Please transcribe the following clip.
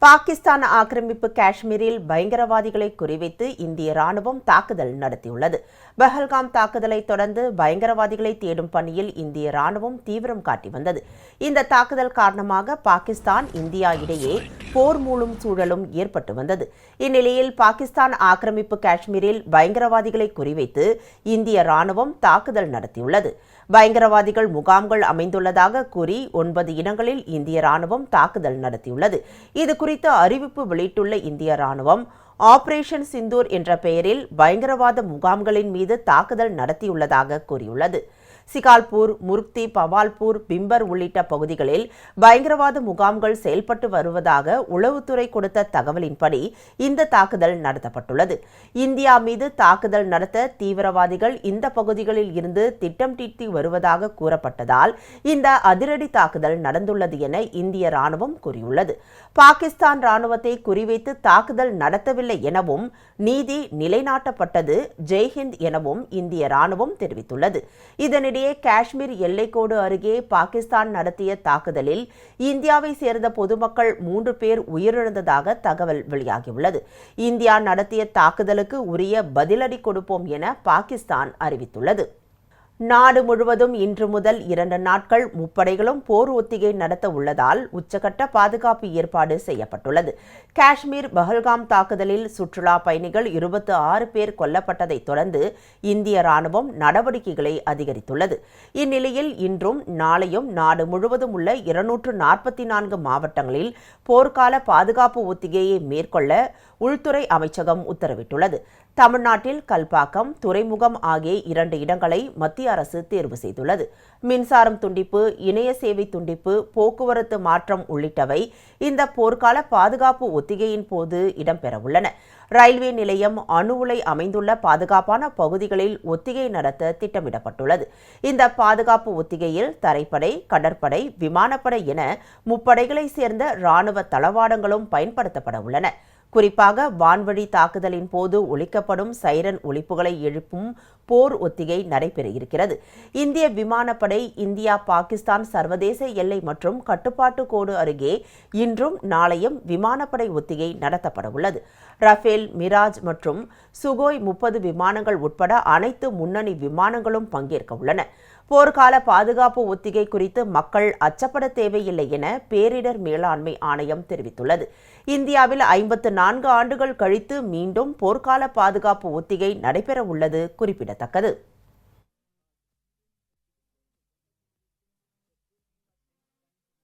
பாகிஸ்தான் ஆக்கிரமிப்பு காஷ்மீரில் பயங்கரவாதிகளை குறிவைத்து இந்திய ராணுவம் தாக்குதல் நடத்தியுள்ளது. பஹல்காம் தாக்குதலை தொடர்ந்து பயங்கரவாதிகளை தேடும் பணியில் இந்திய ராணுவம் தீவிரம் காட்டி வந்தது. இந்த தாக்குதல் காரணமாக பாகிஸ்தான் இந்தியா இடையே போர் மூளும் சூழலும் ஏற்பட்டு வந்தது. இந்நிலையில் பாகிஸ்தான் ஆக்கிரமிப்பு காஷ்மீரில் பயங்கரவாதிகளை குறிவைத்து இந்திய ராணுவம் தாக்குதல் நடத்தியுள்ளது. பயங்கரவாதிகள் முகாம்கள் அமைந்துள்ளதாக கூறி 9 இடங்களில் இந்திய ராணுவம் தாக்குதல் நடத்தியுள்ளது. இது குறித்து அறிவிப்பு வெளியிட்டுள்ள இந்திய ராணுவம் ஆபரேஷன் சிந்தூர் என்ற பெயரில் பயங்கரவாத முகாம்களின் மீது தாக்குதல் நடத்தியுள்ளதாக கூறியுள்ளது. சிகால்பூர், முர்க்தி, பவால்பூர், பிம்பர் உள்ளிட்ட பகுதிகளில் பயங்கரவாத முகாம்கள் செயல்பட்டு வருவதாக உளவுத்துறை கொடுத்த தகவலின்படி இந்த தாக்குதல் நடத்தப்பட்டுள்ளது. இந்தியா மீது தாக்குதல் நடத்த தீவிரவாதிகள் இந்த பகுதிகளில் இருந்து திட்டம் தீட்டி வருவதாக கூறப்பட்டதால் இந்த அதிரடி தாக்குதல் நடந்துள்ளது என இந்திய ராணுவம் கூறியுள்ளது. பாகிஸ்தான் ராணுவத்தை குறிவைத்து தாக்குதல் நடத்தவில்லை எனவும் நீதி நிலைநாட்டப்பட்டது, ஜெய்ஹிந்த் எனவும் இந்திய ராணுவம் தெரிவித்துள்ளது. இதனிடையே காஷ்மீர் எல்லைக்கோடு அருகே பாகிஸ்தான் நடத்திய தாக்குதலில் இந்தியாவை சேர்ந்த பொதுமக்கள் 3 பேர் உயிரிழந்ததாக தகவல் வெளியாகியுள்ளது. இந்தியா நடத்திய தாக்குதலுக்கு உரிய பதிலடி கொடுப்போம் என பாகிஸ்தான் அறிவித்துள்ளது. நாடு முழுவதும் இன்று முதல் 2 நாட்கள் முப்படைகளும் போர் ஒத்திகை நடத்த உள்ளதால் உச்சகட்ட பாதுகாப்பு ஏற்பாடு செய்யப்பட்டுள்ளது. காஷ்மீர் பஹல்காம் தாக்குதலில் சுற்றுலா பயணிகள் 26 பேர் கொல்லப்பட்டதை தொடர்ந்து இந்திய ராணுவம் நடவடிக்கைகளை அதிகரித்துள்ளது. இந்நிலையில் இன்றும் நாளையும் நாடு முழுவதும் உள்ள 244 மாவட்டங்களில் போர்க்கால பாதுகாப்பு ஒத்திகையை மேற்கொள்ள உள்துறை அமைச்சகம் உத்தரவிட்டுள்ளது. தமிழ்நாட்டில் கல்பாக்கம், துறைமுகம் ஆகிய 2 இடங்களை மத்திய அரசு தேர்வு செய்துள்ளது. மின்சாரம் துண்டிப்பு, இணைய சேவை துண்டிப்பு, போக்குவரத்து மாற்றம் உள்ளிட்டவை இந்த போர்க்கால பாதுகாப்பு ஒத்திகையின் போது இடம்பெறவுள்ளன. ரயில்வே நிலையம், அணு உலை அமைந்துள்ள பாதுகாப்பான பகுதிகளில் ஒத்திகை நடத்த திட்டமிடப்பட்டுள்ளது. இந்த பாதுகாப்பு ஒத்திகையில் தரைப்படை, கடற்படை, விமானப்படை என முப்படைகளை சேர்ந்த ராணுவ தளவாடங்களும் பயன்படுத்தப்பட உள்ளன. குறிப்பாக வான்வழி தாக்குதலின் போது ஒலிக்கப்படும் சைரன் ஒலிப்புகளை எழுப்பும் போர் ஒத்திகை நடைபெற இருக்கிறது. இந்திய விமானப்படை இந்தியா பாகிஸ்தான் சர்வதேச எல்லை மற்றும் கட்டுப்பாட்டு கோடு அருகே இன்றும் நாளையும் விமானப்படை ஒத்திகை நடத்தப்பட உள்ளது. ரஃபேல், மிராஜ் மற்றும் சுகோய் 30 விமானங்கள் உட்பட அனைத்து முன்னணி விமானங்களும் பங்கேற்க உள்ளன. போர்க்கால பாதுகாப்பு ஒத்திகை குறித்து மக்கள் அச்சப்பட தேவையில்லை என பேரிடர் மேலாண்மை ஆணையம் தெரிவித்துள்ளது. இந்தியாவில் 54 ஆண்டுகள் கழித்து மீண்டும் போர்க்கால பாதுகாப்பு ஒத்திகை நடைபெற உள்ளது குறிப்பிடத்தக்கது.